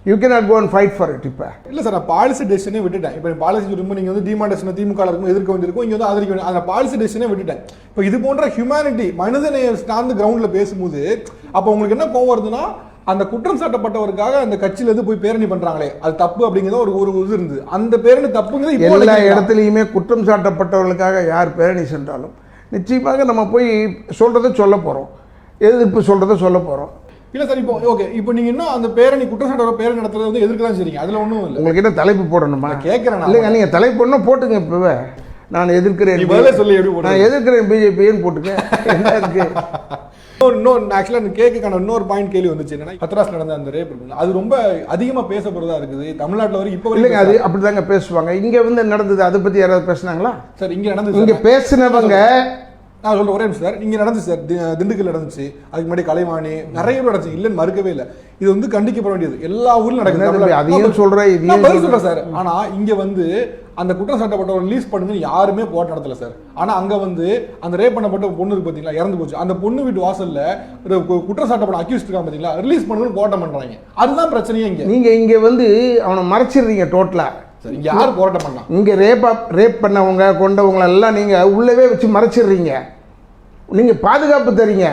You can not go and fight for it. இப்போ இல்லை சார், நான் பாலிசி டெசிஷனே விட்டுட்டேன். இப்போ பாலிசி சொல்லும்போது நீங்கள் வந்து டிமாண்டேஷன் திமுக இருக்கும் எதிர்க்க வேண்டியிருக்கும், இங்கே வந்து ஆதரிக்க வேண்டிய அந்த பாலிசி டெசிஷனே விட்டுட்டேன். இப்போ இது போன்ற ஹியூமனிட்டி மனிதனையை ஸ்டாந்து கிரவுண்டில் பேசும்போது அப்போ உங்களுக்கு என்ன கோவம் வருதுன்னா, அந்த குற்றம் சாட்டப்பட்டவருக்காக அந்த கட்சியில இருந்து போய் பேரணி பண்றாங்களே அது தப்பு அப்படிங்கிறது ஒரு இது இருந்து அந்த பேரணி தப்புங்கிறது எல்லா இடத்துலையுமே குற்றம் சாட்டப்பட்டவர்களுக்காக யார் பேரணி சென்றாலும் நிச்சயமாக நம்ம போய் சொல்றதை சொல்ல போறோம், எதிர்ப்பு சொல்றதை சொல்ல போறோம். இல்ல சார், இப்போ ஓகே, இப்போ நீங்க இன்னும் அந்த பேரணி குற்றம் சாட்டவர பேரணி நடத்துறது வந்து எதிர்க்க தான் செய்றீங்க, அதுல ஒன்றும் இல்லை. உங்களுக்கு என்ன தலைப்பு போடணுமா கேட்கறேன்? இல்லைங்க, நீங்க தலைப்பு போடணும் போட்டுங்க. இப்பவே நான் எதிர்க்கிறேன், நான் எதிர்க்கிறேன் பிஜேபின்னு போட்டுக்க. என்ன இருக்கு? ஆக்சுவலா கேட்கான இன்னொரு பாயிண்ட் கேள்வி வந்துச்சு என்னன்னா, ஹத்ராஸ் நடந்த அந்த ரேப் அது ரொம்ப அதிகமா பேசப்படுறதா இருக்குது தமிழ்நாட்டில் வரைக்கும். இப்போ இல்லைங்க, அது அப்படிதாங்க பேசுவாங்க. இங்க வந்து நடந்தது, அதை பத்தி யாராவது பேசினாங்களா? சார் இங்க நடந்தது, இங்க பேசினவங்க நான் சொல்ல ஒரே நிமிஷம் சார், இங்கே நடந்துச்சு சார், திண்டுக்கல் நடந்துச்சு, அதுக்கு முன்னாடி கலைவாணி நிறைய பேர் நடந்துச்சு, இல்லைன்னு மறுக்கவே இல்லை. இது வந்து கண்டிக்கப்பட வேண்டியது, எல்லா ஊர்லையும் நடக்குது. அதையும் சொல்கிறேன், நான் பதில் சொல்கிறேன் சார். ஆனால் இங்கே வந்து அந்த குற்றம் சாட்டப்பட்டவர் ரிலீஸ் பண்ணுங்கன்னு யாருமே போராட்டம் நடத்தலை சார். ஆனால் அங்கே வந்து அந்த ரேப் பண்ணப்பட்ட பொண்ணு இருக்கு பார்த்தீங்களா, இறந்து போச்சு, அந்த பொண்ணு வீட்டு வாசலில் குற்றம் சாட்டப்பட்ட அக்யூஸ்ட் இருக்காங்க பார்த்தீங்களா, ரிலீஸ் பண்ணுங்கன்னு போராட்டம் பண்ணுறாங்க. அதுதான் பிரச்சனையே. இங்கே வந்து அவனை மறைச்சிடுறீங்க டோட்டலாக. இங்கே யார் போராட்டம் பண்ணலாம்? இங்கே ரேப் பண்ணவங்க கொண்டவங்களெல்லாம் நீங்கள் உள்ளவே வச்சு மறைச்சிடுறீங்க. நீங்கள் பாதுகாப்பு தரீங்க.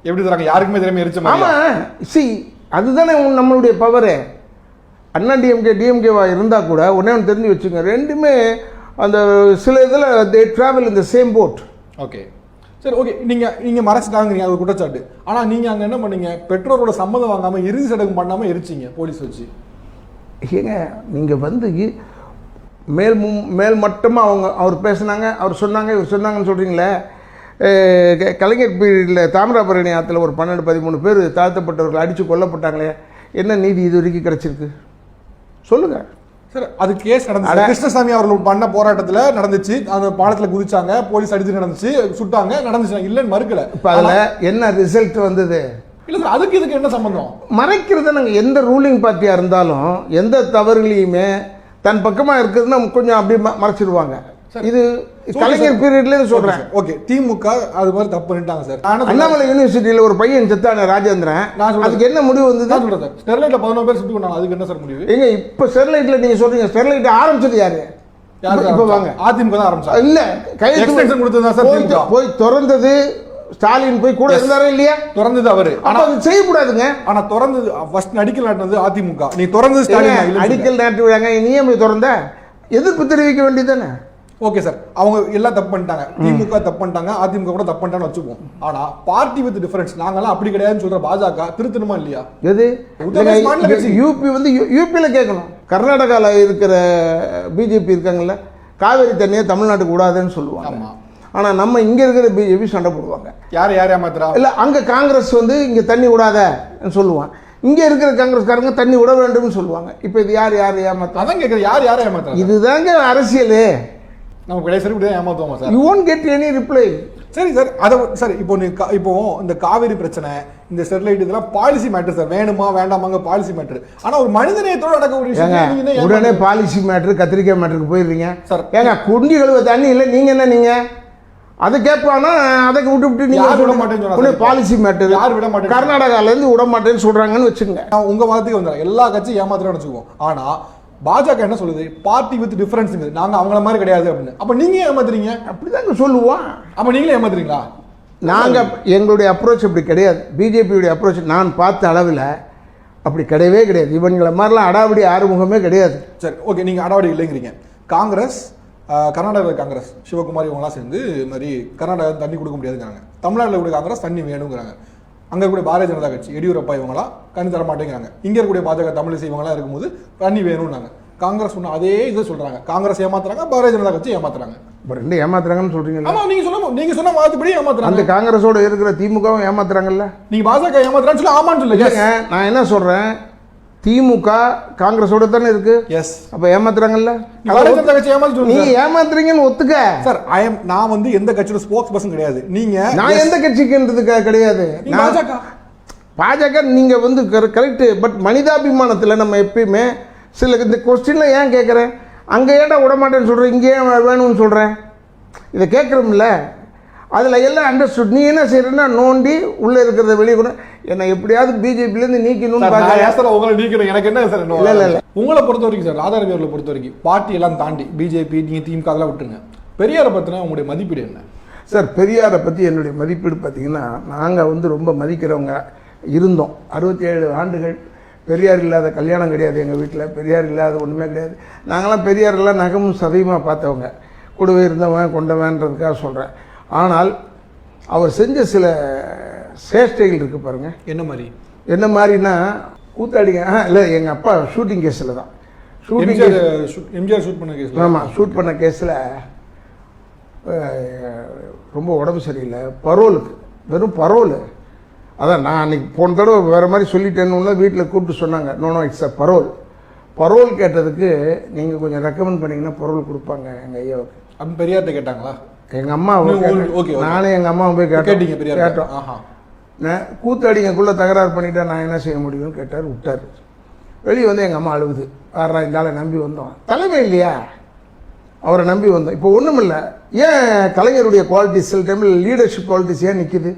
எப்படி தராங்க? யாருக்குமே தெரியாம எரிச்ச மாதிரி. ஆமாம், சி அதுதானே நம்மளுடைய பவரு. அண்ணா டிஎம்கேவா இருந்தால் கூட உடனே தெரிஞ்சு வச்சுங்க, ரெண்டுமே அந்த சில இதில் தே ட்ராவல் இந்த சேம் போட். ஓகே சரி, ஓகே. நீங்கள் மறைச்சிட்டாங்க, அது குற்றச்சாட்டு. ஆனால் நீங்கள் அங்கே என்ன பண்ணீங்க? பெற்றோரோட சம்மதம் வாங்காமல் இறுதி சடங்கு பண்ணாமல் எரிச்சிங்க போலீஸ் வச்சு. ஏங்க நீங்கள் வந்து மேல் மட்டமாக அவர் பேசுனாங்க, அவர் சொன்னாங்க, இவர் சொன்னாங்கன்னு சொல்கிறீங்களே. கலைஞர் பீரியடில் தாமிரபரணி ஆற்றுல ஒரு 12-13 பேர் தாழ்த்தப்பட்டவர்கள் அடித்து கொல்லப்பட்டாங்களே, என்ன நீதி இது வரைக்கும் கிடச்சிருக்கு சொல்லுங்கள் சார்? அது கேஸ் நடந்துச்சு, கிருஷ்ணசாமி அவர்கள் பண்ண போராட்டத்தில் நடந்துச்சு. அந்த பாலத்தில் குதிச்சாங்க, போலீஸ் அடித்து நடந்துச்சு, சுட்டாங்க, நடந்துச்சு, இல்லைன்னு மறுக்கலை. இப்போ அதில் என்ன ரிசல்ட் வந்தது? இல்லை சார், அதுக்கு இதுக்கு என்ன சம்பந்தம்? மறைக்கிறத நாங்கள் எந்த ரூலிங் பார்ட்டியாக இருந்தாலும் எந்த தவறுகளையுமே தன் பக்கமாக இருக்குதுன்னா கொஞ்சம் அப்படி மறைச்சிடுவாங்க. இது கலைஞர் பீரியட்ல சொல்றேன். ஓகே, திமுக அது மாதிரி தப்பு பண்ணிட்டாங்க சார். அண்ணாமலை யூனிவர்சிட்டியில் ஒரு பையன் செத்தான ராஜேந்திரன், அதுக்கு என்ன முடிவு வந்தது? ஸ்டெர்லைட்ல 11 பேர் சுட்டு கொண்டாங்க, அதுக்கு என்ன சார் முடிவு? எங்க இப்ப ஸ்டெர்லைட்ல நீங்க சொல்றீங்க, ஸ்டெர்லைட் ஆரம்பிச்சது யாரு? இப்ப வாங்க, அதிமுக தான் ஆரம்பிச்சா. இல்ல, கையெழுத்து கொடுத்ததா சார்? போய் திறந்தது ஸ்டாலின் போய் கூட இருந்தாரா இல்லையா? திறந்தது அவரு. ஆனா அது செய்யக்கூடாதுங்க. ஆனா திறந்தது ஃபர்ஸ்ட் அடிக்கல் நாட்டினது அதிமுக. நீ திறந்தது ஸ்டாலின் அடிக்கல் நாட்டி விடாங்க, நீ ஏன் போய் திறந்த? எதிர்ப்பு தெரிவிக்க வேண்டியதானே? ஓகே சார், அவங்க எல்லாம் தப்பு பண்ணிட்டாங்க, திமுக தப்பு பண்ணிட்டாங்க, அதிமுக கூட தப்பு பண்ணிட்டான்னு வச்சுப்போம். ஆனா பார்ட்டி வித் டிஃபரன்ஸ் நாங்கெல்லாம் அப்படி கிடையாதுன்னு சொல்ற பாஜக திருத்தணுமா இல்லையா? எது யூபி வந்து யூபியில கேட்கணும். கர்நாடகாவில் இருக்கிற பிஜேபி இருக்காங்கல்ல, காவேரி தண்ணியை தமிழ்நாட்டுக்கு விடாதுன்னு சொல்லுவாங்க. ஆனால் நம்ம இங்கே இருக்கிற பிஜேபி சண்டை போடுவாங்க. யார் ஏமாத்துறா? இல்லை, அங்கே காங்கிரஸ் வந்து இங்கே தண்ணி விடாதன்னு சொல்லுவான், இங்கே இருக்கிற காங்கிரஸ்காரங்க தண்ணி விட வேண்டும்னு சொல்லுவாங்க. இப்போ இது யார் ஏமாத்துறா? அதான் கேட்குறது, யார் ஏமாத்துறா? இதுதாங்க அரசியல். நம்ம கடைசி இப்படி ஏமாத்துவோமா sir? You won't get any reply. சரி சார், அதை சார் இப்போ இந்த காவிரி பிரச்சனை, இந்த ஸ்டெர்லைட் இதெல்லாம் பாலிசி மேட்டர் சார். வேணுமா வேண்டாமாங்க பாலிசி மேட்டர். ஆனா ஒரு மனிதநேயத்தோட நடக்க ஒரு விஷயம் உடனே பாலிசி மேட்டர் கத்திரிக்காய் மேட்டருக்கு போயிடுறீங்க சார். ஏங்க குண்டி கழுவ தண்ணி இல்லை, நீங்க என்ன நீங்க அதை கேட்பானா? அதை விட்டு நீங்க விட மாட்டேன்னு பாலிசி மேட்டர் யார் விட மாட்டேன், கர்நாடகால இருந்து விட மாட்டேன்னு சொல்றாங்கன்னு வச்சுக்கோங்க. உங்க வாதத்துக்கு வந்துடுறேன், எல்லா கட்சியும் ஏமாத்துறோம்னு வச்சுக்குவோம். ஆனா பாஜக என்ன சொல்லுது? பார்ட்டி வித் டிஃபரன்ஸ், நாங்க அவங்கள மாதிரி கிடையாது அப்படின்னு. அப்ப நீங்க ஏமாத்துறீங்க? அப்படிதாங்க சொல்லுவோம். அப்ப நீங்களே ஏமாத்துறீங்களா? நாங்க எங்களுடைய அப்ரோச் அப்படி கிடையாது. பிஜேபியுடைய அப்ரோச் நான் பார்த்த அளவில் அப்படி கிடையவே கிடையாது. இவங்களை மாதிரிலாம் அடாவடி ஆறுமுகமே கிடையாது. சரி, ஓகே, நீங்க அடாவடி இல்லைங்கிறீங்க. காங்கிரஸ், கர்நாடகாவில் காங்கிரஸ் சிவகுமார் இவங்களாம் சேர்ந்து இது மாதிரி கர்நாடகா தண்ணி கொடுக்க முடியாதுங்கிறாங்க. தமிழ்நாட்டில் கூட காங்கிரஸ் தண்ணி வேணுங்கிறாங்க. அங்கே இருக்கக்கூடிய பாரதிய ஜனதா கட்சி எடியூரப்பா இவங்களாம் தண்ணி தர மாட்டேங்கிறாங்க. இங்கே இருக்கக்கூடிய பாஜக தமிழிசை இவங்களாம் இருக்கும்போது தண்ணி வேணும்னாங்க. காங்கிரஸ் ஒன்று அதே இதை சொல்கிறாங்க. காங்கிரஸ் ஏமாத்துறாங்க, பாரதிய ஜனதா கட்சி ஏமாத்துறாங்க. இப்போ ரெண்டு ஏமாத்துறாங்கன்னு சொல்கிறீங்க. ஆமாம், நீங்கள் சொன்ன வாதப்படி ஏமாத்துறாங்க. அந்த காங்கிரஸோட இருக்கிற திமுகவும் ஏமாத்துறாங்கல்ல. நீங்கள் பாஜக ஏமாத்துறான்னு சொல்லி ஆமான்னு சொல்லுங்க. நான் என்ன சொல்கிறேன், திமுக காங்கிரஸோட தானே இருக்கு. எஸ், அப்ப ஏமாத்துறாங்கல்ல. நீ ஏமாத்துறீங்கன்னு ஒத்துக்க சார். நான் வந்து எந்த கட்சியோட ஸ்போக்ஸ் பர்சன் கிடையாது. நீங்க நான் எந்த கட்சிக்குன்றது கிடையாது. பாஜக நீங்க வந்து கரெக்ட். பட் மனிதாபிமானத்தில் நம்ம எப்பயுமே சில இந்த கொஸ்டின்ல ஏன் கேட்குறேன், அங்க ஏன்டா விடமாட்டேன்னு சொல்றேன், இங்கே ஏன் வேணும்னு சொல்றேன், இதை கேட்குறோம்ல. அதில் எல்லாம் அண்டர்ஸ்டுட். நீ என்ன செய்யறன்னா நோண்டி உள்ளே இருக்கிறத வெளியே கூட என்னை எப்படியாவது பிஜேபியிலேருந்து நீக்கணும்னு பார்க்குறேன். உங்களை நீக்கணும் எனக்கு என்ன சார்? இல்லை இல்லை, உங்களை பொறுத்த வரைக்கும் சார், ராதாரவி அவர்களை பொறுத்த வரைக்கும் பார்ட்டி எல்லாம் தாண்டி பிஜேபி, நீங்கள் திமுக அதெல்லாம் விட்டுருங்க, பெரியாரை பற்றினா உங்களுடைய மதிப்பீடு என்ன சார்? பெரியாரை பற்றி என்னுடைய மதிப்பீடு பார்த்தீங்கன்னா, நாங்கள் வந்து ரொம்ப மதிக்கிறவங்க இருந்தோம். 67 ஆண்டுகள் பெரியார் இல்லாத கல்யாணம் கிடையாது எங்கள் வீட்டில். பெரியார் இல்லாத ஒன்றுமே கிடையாது. நாங்களாம் பெரியாரெல்லாம் நகமும் சதையுமாக பார்த்தவங்க, கூடவே இருந்தவன் கொண்டவன்றதுக்காக சொல்கிறேன். ஆனால் அவர் செஞ்ச சில சேஷ்டைகள் இருக்கு பாருங்க. என்ன மாதிரி? என்ன மாதிரினா கூத்தாடிங்க. இல்லை, எங்கள் அப்பா ஷூட்டிங் கேஸில் தான், எம்ஜிஆர் ஷூட் பண்ண கேஸ். ஆமாம், ஷூட் பண்ண கேஸில் ரொம்ப உடம்பு சரியில்லை, பரோலுக்கு, வெறும் பரோலு. அதான் நான் அன்றைக்கி போன தடவை வேறு மாதிரி சொல்லிட்டேன்னு வீட்டில் கூப்பிட்டு சொன்னாங்க. நோ இட்ஸ் அ பரோல் கேட்டதுக்கு நீங்கள் கொஞ்சம் ரெக்கமெண்ட் பண்ணிங்கன்னா பரோல் கொடுப்பாங்க எங்கள் ஐயாவுக்கு அப்படின்னு பெரியார்கிட்ட கேட்டாங்களா? எங்கள் அம்மா ஓகே நானே எங்கள் அம்மாவை போய் கேட்டீங்க பெரியார் கேட்டோம். நான் கூத்தாடிங்கக்குள்ளே தகராறு பண்ணிட்டா நான் என்ன செய்ய முடியும்னு கேட்டார், விட்டார். வெளியே வந்து எங்கள் அம்மா அழுகுது, ஆறா இந்த ஆளை நம்பி வந்தோம், தலைமை இல்லையா அவரை நம்பி வந்தோம். இப்போ ஒன்றும் இல்லை, ஏன் கலைஞருடைய குவாலிட்டிஸ் சில டைமில் லீடர்ஷிப் குவாலிட்டிஸ் ஏன் நிற்கிது?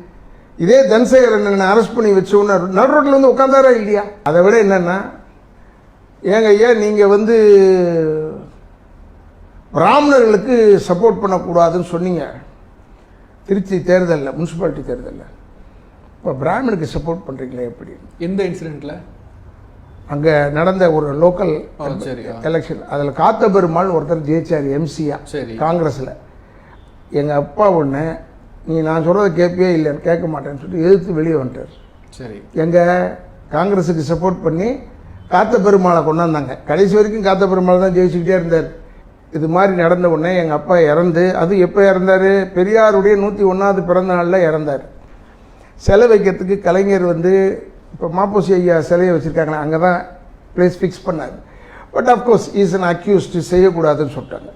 இதே தன்சேகர் என்ன அரெஸ்ட் பண்ணி வச்சோன்னு நடு ரோட்டில் வந்து உட்காந்தாரா இல்லையா? அதை விட என்னென்னா, ஏங்க ஏன் நீங்கள் வந்து பிராமணர்களுக்கு சப்போர்ட் பண்ணக்கூடாதுன்னு சொன்னீங்க திருச்சி தேர்தலில், முனிசிபாலிட்டி தேர்தலில். இப்போ பிராமணுக்கு சப்போர்ட் பண்ணுறீங்களே எப்படி? எந்த இன்சிடெண்ட்டில்? அங்கே நடந்த ஒரு லோக்கல் எலெக்ஷன், அதில் காத்த பெருமாள் ஒருத்தர் ஜெயிச்சார் எம்சியா காங்கிரஸில். எங்கள் அப்பா ஒன்று, நீ நான் சொல்கிறத கேட்பே இல்லைன்னு, கேட்க மாட்டேன்னு சொல்லிட்டு எதிர்த்து வெளியே வந்துட்டார். சரி, எங்கள் காங்கிரஸுக்கு சப்போர்ட் பண்ணி காத்த பெருமாளை கொண்டாந்தாங்க. கடைசி வரைக்கும் காத்த பெருமாள் தான் ஜெயிச்சுக்கிட்டே இருந்தார். இது மாதிரி நடந்த உடனே எங்கள் அப்பா இறந்து, அது எப்போ இறந்தார்? பெரியாருடைய 101வது பிறந்த நாளில் இறந்தார். சிலை வைக்கிறதுக்கு கலைஞர் வந்து இப்போ மாப்போசி ஐயா சிலையை வச்சுருக்காங்களே, அங்கே தான் பிளேஸ் ஃபிக்ஸ் பண்ணார். But of course is an accused, செய்யக்கூடாதுன்னு சொல்லிட்டாங்க.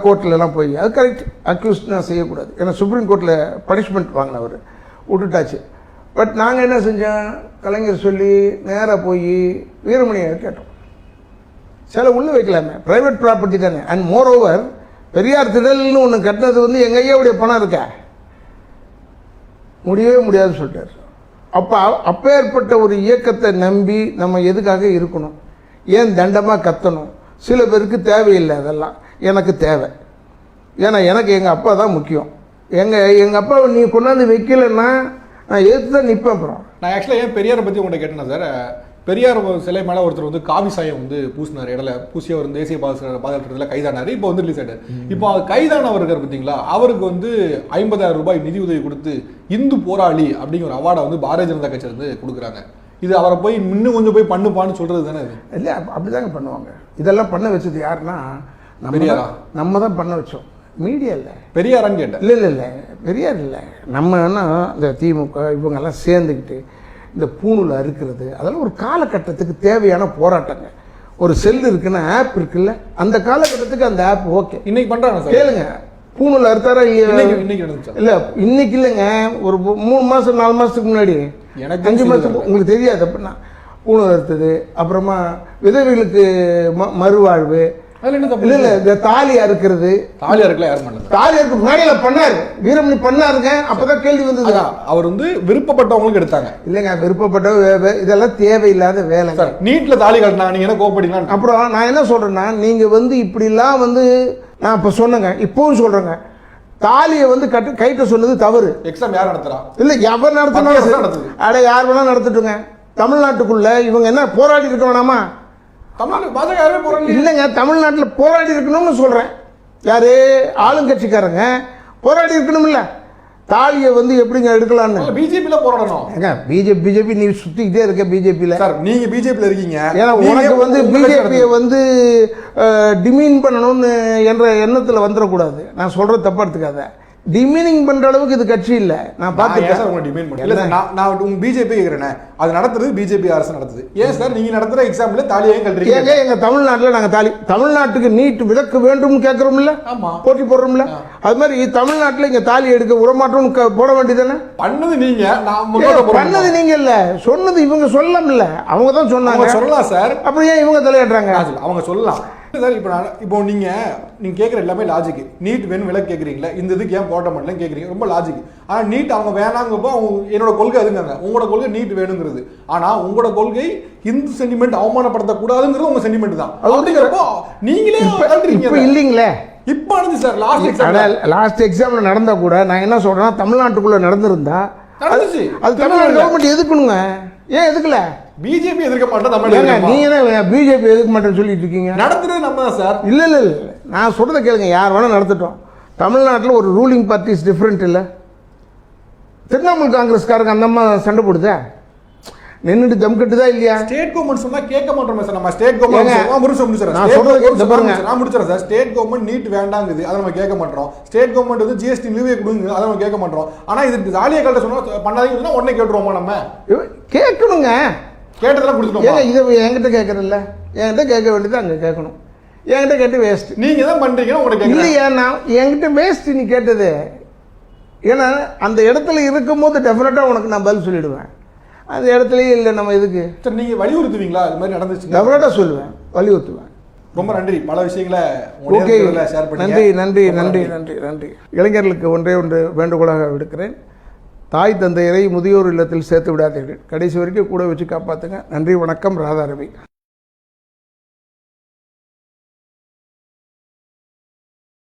கோர்ட்லலாம் போய் அது கரெக்ட், அக்யூஸ்ட் நான் செய்யக்கூடாது, ஏன்னா சுப்ரீம் கோர்ட்டில் பனிஷ்மெண்ட் வாங்கினவர், விட்டுட்டாச்சு. பட் நாங்கள் என்ன செஞ்சோம், கலைஞர் சொல்லி நேராக போய் வீரமணியை கேட்டோம், சிலை உள்ளே வைக்கலாமே, ப்ரைவேட் ப்ராப்பர்ட்டி தானே. அண்ட் மோர் ஓவர் பெரியார் திடல்னு ஒன்று கட்டினது வந்து எங்கள் ஐயாவுடைய பணம் இருக்கா, முடியவே முடியாதுன்னு சொல்லிட்டார். அப்பேற்பட்ட ஒரு இயக்கத்தை நம்பி நம்ம எதுக்காக இருக்கணும்? ஏன் தண்டமாக கத்தணும்? சில பேருக்கு தேவையில்லை, அதெல்லாம் எனக்கு தேவை. ஏன்னா எனக்கு எங்கள் அப்பா தான் முக்கியம். எங்கள் அப்பாவை நீ கொண்டாந்து வைக்கலைன்னா நான் எதிர்த்து தான் நிற்பேன். அப்புறம் நான் ஆக்சுவலாக ஏன் பெரியாரை பற்றி உங்கள்கிட்ட கேட்டேன்னா சார், பெரியார் சிலை மேலே ஒருத்தர் வந்து காவி சாயம் வந்து பூசினார், இடல பூசி அவர் தேசிய பாதுகாப்புல கைதானார். இப்போ வந்து ரிலீஸ் ஆகிட்டார். இப்போ கைதானவர் இருக்கார் பார்த்தீங்களா, அவருக்கு வந்து 50,000 ரூபாய் நிதி உதவி கொடுத்து இந்து போராளி அப்படிங்கிற ஒரு அவார்டை வந்து பாரதிய ஜனதா கட்சி வந்து கொடுக்குறாங்க. இது அவரை போய் இன்னும் கொஞ்சம் போய் பண்ணுப்பான்னு சொல்றது தானே? இது இல்லை, அப்படிதாங்க பண்ணுவாங்க. இதெல்லாம் பண்ண வச்சது யாருன்னா நம்ம தான் பண்ண வச்சோம். மீடியா இல்லை, பெரியாரான்னு கேட்டேன். இல்லை பெரியார் இல்லை, நம்ம என்ன இந்த திமுக இவங்கெல்லாம் சேர்ந்துக்கிட்டு இந்த பூணூல் அறுக்கிறது, அதெல்லாம் ஒரு காலகட்டத்துக்கு தேவையான போராட்டங்க. ஒரு செல் இருக்குன்னா ஆப் இருக்குல்ல, அந்த காலகட்டத்துக்கு அந்த ஆப் ஓகே. இன்னைக்கு பண்றாங்க சார், கேளுங்க. பூணூல் அறுத்தாரா இல்லை? இன்னைக்கு இல்லைங்க, ஒரு 3 மாதம் 4 மாதத்துக்கு முன்னாடி, எனக்கு 5 மாதத்துக்கு உங்களுக்கு தெரியாது அப்படின்னா பூணூல் அறுத்தது. அப்புறமா விதவைகளுக்கு மறுவாழ்வு, இல்ல இந்த தாலி அறுக்கிறது. தாலி அறுக்கல யாரும் பண்ணல, தாலி அறுக்க முன்னாடியில பண்ணாரு, வீரமணி பண்ணாருங்க. அப்பதான் கேள்வி வந்தது, அவர் வந்து விருப்பப்பட்டவங்களுக்கு எடுத்தாங்க. இல்லைங்க, விருப்பப்பட்ட இதெல்லாம் தேவையில்லாத வேலை. நீட்ல தாலி கட்டினாங்க, நீங்க என்ன கோபப்பட்டீங்களா? அப்புறம் நான் என்ன சொல்றேன்னா, நீங்க வந்து இப்படிலாம் வந்து நான் இப்ப சொன்னேங்க, இப்பவும் சொல்றேங்க, தாலியை வந்து கைட்ட சொன்னது தவறு. எக்ஸாம் யார் நடத்துறா? இல்ல எவர் நடத்தினா அட யார் வேணா நடத்திட்டுங்க. தமிழ்நாட்டுக்குள்ள இவங்க என்ன போராடி இருக்க வேணாமா? இல்லைங்க, தமிழ்நாட்டில் போராடி இருக்கணும்னு சொல்றேன். யாரு? ஆளுங்கட்சிக்காரங்க போராடி இருக்கணும்ல. தாலியை வந்து எப்படிங்க எடுக்கலாம்னு பிஜேபியில போராடணும். ஏங்க பிஜேபி நீ சுத்திக்கிட்டே இருக்க. பிஜேபியில நீங்க பிஜேபியில இருக்கீங்க, ஏன்னா உனக்கு வந்து பிஜேபியை வந்து டிமீன் பண்ணணும்னு என்ற எண்ணத்துல வந்துடக்கூடாது. நான் சொல்றது தப்பா எடுத்துக்காத. டிமீனிங் பண்ற அளவுக்கு இது கட்சி இல்ல. நான் பாத்துக்கிறேன். நான் உங்க பிஜேபி கேக்குறேன், அது நடத்துறது பிஜேபி அரசு நடத்துது. ஏன் சார் நீங்க நடத்துற எக்ஸாம்பிள் தாலியே கல்றீங்க? எங்க தமிழ்நாட்டுல நாங்க தமிழ்நாட்டுக்கு நீட் விலக்கு வேண்டும் கேட்கிறோம்ல, போட்டி போடுறோம்ல. அது மாதிரி தமிழ்நாட்டுல இங்க தாலி எடுக்க விடமாட்டோம் போட வேண்டியதானே? பண்ணது நீங்க, பண்ணது நீங்க இல்ல, சொன்னது இவங்க சொல்லல. அவங்க தான் சொன்னாங்க. சொல்லலாம் சார். அப்புறம் ஏன் இவங்க தலையாடுறாங்க? அவங்க சொல்லலாம் சார். இப்போ நீங்க கேட்குற எல்லாமே லாஜிக். நீட் வேணும் விலக்கு கேட்குறீங்களா, இந்த இதுக்கு ஏன் போட்ட மாட்டேன்னு கேட்குறீங்க, ரொம்ப லாஜிக். ஆனால் நீட் அவங்க வேணாங்கப்போ அவங்க என்னோட கொள்கை அதுங்க, உங்களோட கொள்கை நீட் வேணுங்கிறது. ஆனால் உங்களோட கொள்கை இந்து சென்டிமெண்ட் அவமானப்படுத்தக்கூடாதுங்கிறது உங்க சென்டிமெண்ட் தான். அப்படிங்கிறப்போ நீங்களே இல்லைங்களே. இப்போ நடந்து சார் லாஸ்ட் எக்ஸாம்ல நடந்தா கூட நான் என்ன சொல்றேன்னா, தமிழ்நாட்டுக்குள்ள நடந்திருந்தா அது தமிழ்நாடு கவர்மெண்ட் எதுக்கணுங்க. ஏன் எதுக்கல? பிஜேபி எதிர்க்க மாட்டோம். நீங்க பிஜேபி எதுக்க மாட்டேன்னு சொல்லிட்டு இருக்கீங்க. நடத்துறது நம்ம தான் சார். இல்ல நான் சொல்றதை கேளுங்க, யார் வேணா நடத்தட்டும். தமிழ்நாட்டில் ஒரு ரூலிங் பார்ட்டி இஸ் டிஃபரெண்ட் இல்லை. திரிணாமுல் காங்கிரஸ்காரங்க அந்த அம்மா சண்டை போடுதா, நின்றுட்டு தம் கட்டுதா இல்லையா? ஸ்டேட் கவர்மெண்ட் சொன்னா கேட்க மாட்டோம் சார். நம்ம ஸ்டேட் கவர்மெண்ட் முடிச்சிடறேன் சார். ஸ்டேட் கவர்மெண்ட் நீட் வேண்டாங்குது, அதை நம்ம கேட்க மாட்டோம். ஸ்டேட் கவர்மெண்ட் வந்து ஜிஎஸ்டி நிலுவை கொடுங்க, அதை நம்ம கேட்க மாட்டோம். ஆனா இது ஜாலியா கல்ட்ட சொன்னா பண்ணாதீங்கன்னா உடனே கேட்டுருவோமா? நம்ம கேட்கணுங்க. கேட்டதெல்லாம் கொடுத்துட்டோம். இதை என்கிட்ட கேட்கறதில்ல, என்கிட்ட கேட்க வேண்டியது அங்கே கேட்கணும். என்கிட்ட கேட்டு வேஸ்ட். நீங்க தான் பண்றீங்க உங்களுக்கு இல்லையா? நான் என்கிட்ட வேஸ்ட் நீ கேட்டது. ஏன்னா அந்த இடத்துல இருக்கும்போது டெஃபினட்டாக உனக்கு நான் பதில் சொல்லிடுவேன். அந்த இடத்துலயே இல்லை நம்ம இதுக்கு. சரி, நீங்க வலியுறுத்துவீங்களா இது மாதிரி நடந்துச்சு? டெஃபினட்டாக சொல்லுவேன், வலியுறுத்துவேன். ரொம்ப நன்றி, பல விஷயங்களை ஓகே, ஷேர் பண்ணி நன்றி நன்றி நன்றி நன்றி நன்றி. இளைஞர்களுக்கு ஒன்று வேண்டுகோளாக விடுக்கிறேன். தாய் தந்தையரை முதியோர் இல்லத்தில் சேர்த்து விடாதீர்கள். கடைசி வரைக்கும் கூட வச்சு காப்பாற்றுங்க. நன்றி, வணக்கம். ராதாரவி.